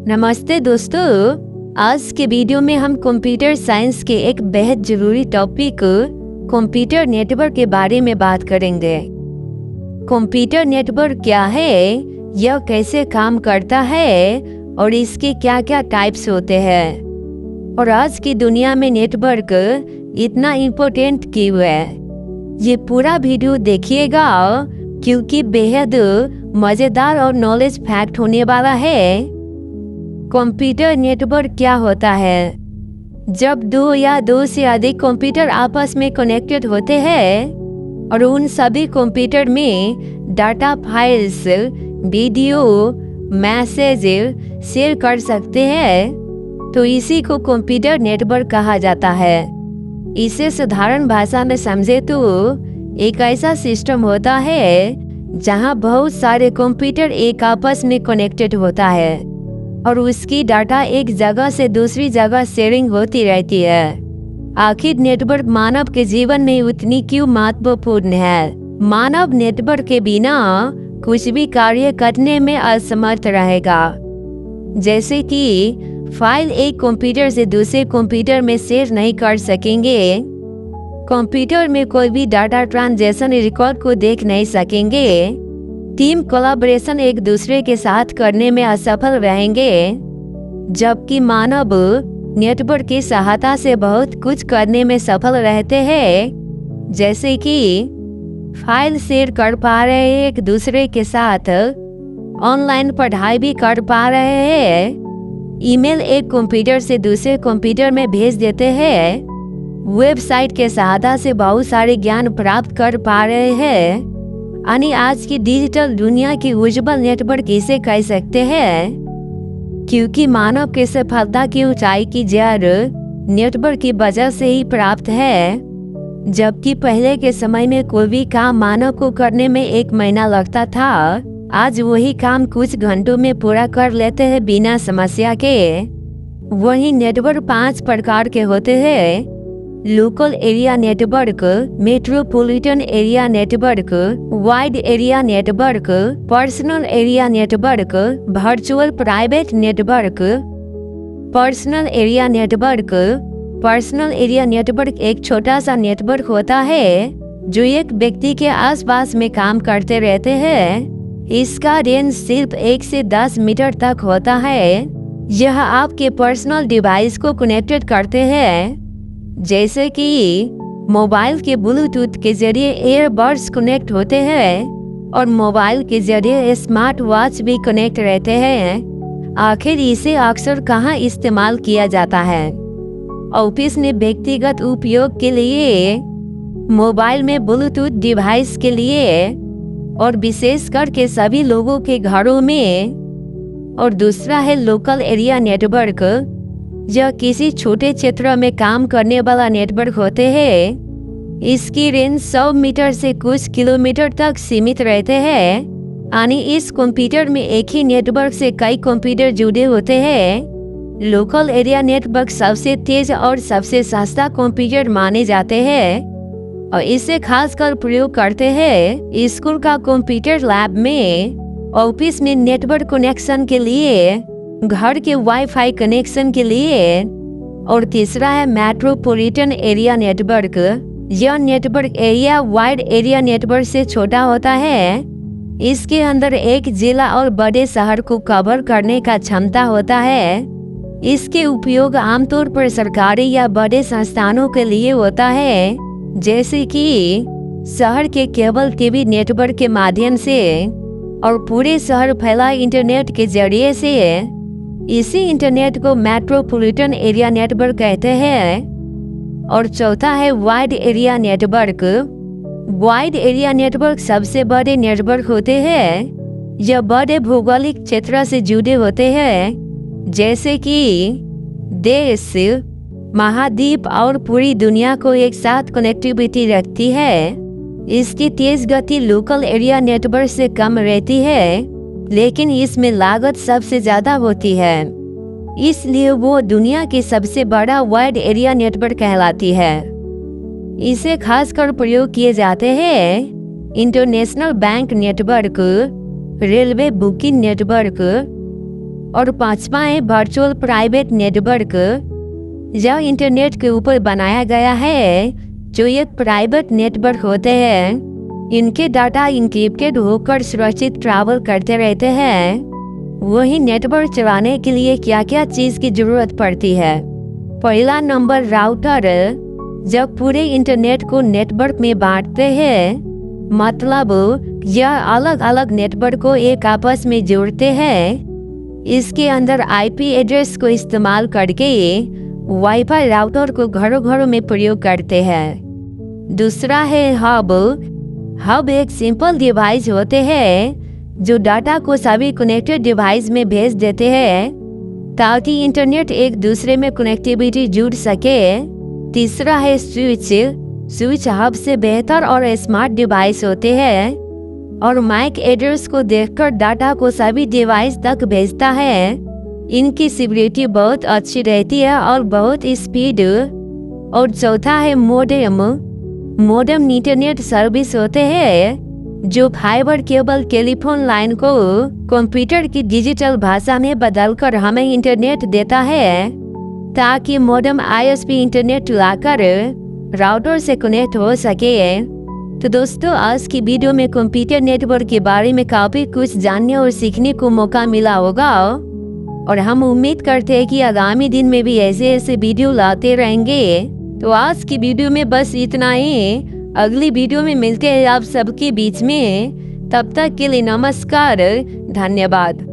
नमस्ते दोस्तों। आज के वीडियो में हम कंप्यूटर साइंस के एक बेहद जरूरी टॉपिक कंप्यूटर नेटवर्क के बारे में बात करेंगे। कंप्यूटर नेटवर्क क्या है, यह कैसे काम करता है और इसके क्या क्या टाइप्स होते हैं और आज की दुनिया में नेटवर्क इतना इम्पोर्टेंट क्यों है। ये पूरा वीडियो देखिएगा क्योंकि बेहद मज़ेदार और नॉलेज फैक्ट होने वाला है। कंप्यूटर नेटवर्क क्या होता है? जब दो या दो से अधिक कंप्यूटर आपस में कनेक्टेड होते हैं और उन सभी कंप्यूटर में data, files, video, message share कर सकते हैं तो इसी को कंप्यूटर नेटवर्क कहा जाता है। इसे साधारण भाषा में समझे तो एक ऐसा सिस्टम होता है जहां बहुत सारे कंप्यूटर एक आपस में कनेक्टेड होता है और उसकी डाटा एक जगह से दूसरी जगह शेयरिंग होती रहती है। आखिर नेटवर्क मानव के जीवन में उतनी क्यों महत्वपूर्ण है? मानव नेटवर्क के बिना कुछ भी कार्य करने में असमर्थ रहेगा। जैसे कि फाइल एक कंप्यूटर से दूसरे कंप्यूटर में शेयर नहीं कर सकेंगे, कंप्यूटर में कोई भी डाटा ट्रांजैक्शन रिकॉर्ड को देख नहीं सकेंगे, टीम कोलैबोरेशन एक दूसरे के साथ करने में असफल रहेंगे, जबकि मानव नेटवर्क की सहायता से बहुत कुछ करने में सफल रहते हैं। जैसे कि फाइल शेयर कर पा रहे हैं एक दूसरे के साथ, ऑनलाइन पढ़ाई भी कर पा रहे हैं, ईमेल एक कंप्यूटर से दूसरे कंप्यूटर में भेज देते हैं, वेबसाइट के सहायता से बहुत सारे ज्ञान प्राप्त कर पा रहे हैं। यानी आज की डिजिटल दुनिया की उज्जवल नेटवर्क इसे कह सकते हैं, क्योंकि मानव की सफलता की ऊंचाई की जड़ नेटवर्क की वजह से ही प्राप्त है। जबकि पहले के समय में कोई भी काम मानव को करने में 1 महीना लगता था, आज वही काम कुछ घंटों में पूरा कर लेते हैं बिना समस्या के। वही नेटवर्क 5 प्रकार के होते हैं: local area network, metropolitan area network, wide area network, personal area network, virtual private network. Personal area network. Personal area network एक छोटा सा नेटवर्क होता है जो एक व्यक्ति के आसपास में काम करते रहते हैं। इसका रेंज सिर्फ 1 से 10 मीटर तक होता है। यह आपके पर्सनल डिवाइस को कनेक्टेड करते हैं, जैसे कि मोबाइल के ब्लूटूथ के जरिए एयरबड्स कनेक्ट होते हैं और मोबाइल के जरिए स्मार्ट वॉच भी कनेक्ट रहते हैं। आखिर इसे अक्सर कहाँ इस्तेमाल किया जाता है? ऑफिस में व्यक्तिगत उपयोग के लिए, मोबाइल में ब्लूटूथ डिवाइस के लिए और विशेष करके सभी लोगों के घरों में। और दूसरा है लोकल एरिया नेटवर्क। यह किसी छोटे क्षेत्र में काम करने वाला नेटवर्क होते हैं। इसकी रेंज 100 मीटर से कुछ किलोमीटर तक सीमित रहते हैं। यानी इस कंप्यूटर में एक ही नेटवर्क से कई कंप्यूटर जुड़े होते हैं। लोकल एरिया नेटवर्क सबसे तेज और सबसे सस्ता कंप्यूटर माने जाते हैं और इसे खासकर प्रयोग करते हैं स्कूल का कंप्यूटर लैब में, ऑफिस में नेटवर्क कनेक्शन के लिए, घर के वाईफाई कनेक्शन के लिए। और तीसरा है मेट्रोपॉलिटन एरिया नेटवर्क। यह network area wide area network से छोटा होता है। इसके अंदर एक जिला और बड़े शहर को कवर करने का क्षमता होता है। इसके उपयोग आमतौर पर सरकारी या बड़े संस्थानों के लिए होता है, जैसे कि शहर के केबल टीवी नेटवर्क के माध्यम से और पूरे शहर फैला इंटरनेट के जरिए से। इसी इंटरनेट को मेट्रोपॉलिटन एरिया नेटवर्क कहते हैं। और चौथा है wide area network. Wide area network सबसे बड़े नेटवर्क होते हैं। यह बड़े भौगोलिक क्षेत्र से जुड़े होते हैं, जैसे कि देश, महाद्वीप और पूरी दुनिया को एक साथ कनेक्टिविटी रखती है। इसकी तेज गति लोकल एरिया नेटवर्क से कम रहती है, लेकिन इसमें लागत सबसे ज़्यादा होती है, इसलिए वो दुनिया की सबसे बड़ा वाइड एरिया नेटवर्क कहलाती है। इसे खासकर प्रयोग किए जाते हैं international bank network, railway booking network, और पांचवा है वर्चुअल प्राइवेट नेटवर्क। यह इंटरनेट के ऊपर बनाया गया है, जो एक प्राइवेट नेटवर्क होते हैं। इनके डाटा इंक्रिप्टेड होकर सुरक्षित ट्रैवल करते रहते हैं। वही नेटवर्क चलाने के लिए क्या क्या चीज़ की जरूरत पड़ती है। पहला नंबर राउटर। जब पूरे इंटरनेट को नेटवर्क में बांटते हैं, मतलब यह अलग अलग नेटवर्क को एक आपस में जोड़ते हैं। इसके अंदर आईपी एड्रेस को इस्तेमाल करके वाईफाई राउटर को घरों घरों में प्रयोग करते हैं। दूसरा है हब। हब एक सिंपल डिवाइस होते हैं जो डाटा को सभी कनेक्टेड डिवाइस में भेज देते हैं ताकि इंटरनेट एक दूसरे में कनेक्टिविटी जुड़ सके। तीसरा है स्विच। स्विच हब से बेहतर और स्मार्ट डिवाइस होते हैं और मैक एड्रेस को देखकर डाटा को सभी डिवाइस तक भेजता है। इनकी सिक्योरिटी बहुत अच्छी रहती है और बहुत स्पीड। और चौथा है मोडेम। मोडेम इंटरनेट सर्विस होते हैं जो फाइबर केबल टेलीफोन लाइन को कंप्यूटर की डिजिटल भाषा में बदलकर हमें इंटरनेट देता है ताकि मोडेम आईएसपी इंटरनेट लाकर राउटर से कनेक्ट हो सके। तो दोस्तों, आज की वीडियो में कंप्यूटर नेटवर्क के बारे में काफ़ी कुछ जानने और सीखने को मौका मिला होगा और हम उम्मीद करते हैं कि आगामी दिन में भी ऐसे ऐसे वीडियो लाते रहेंगे। तो आज की वीडियो में बस इतना ही। अगली वीडियो में मिलते हैं आप सबके बीच में। तब तक के लिए नमस्कार, धन्यवाद।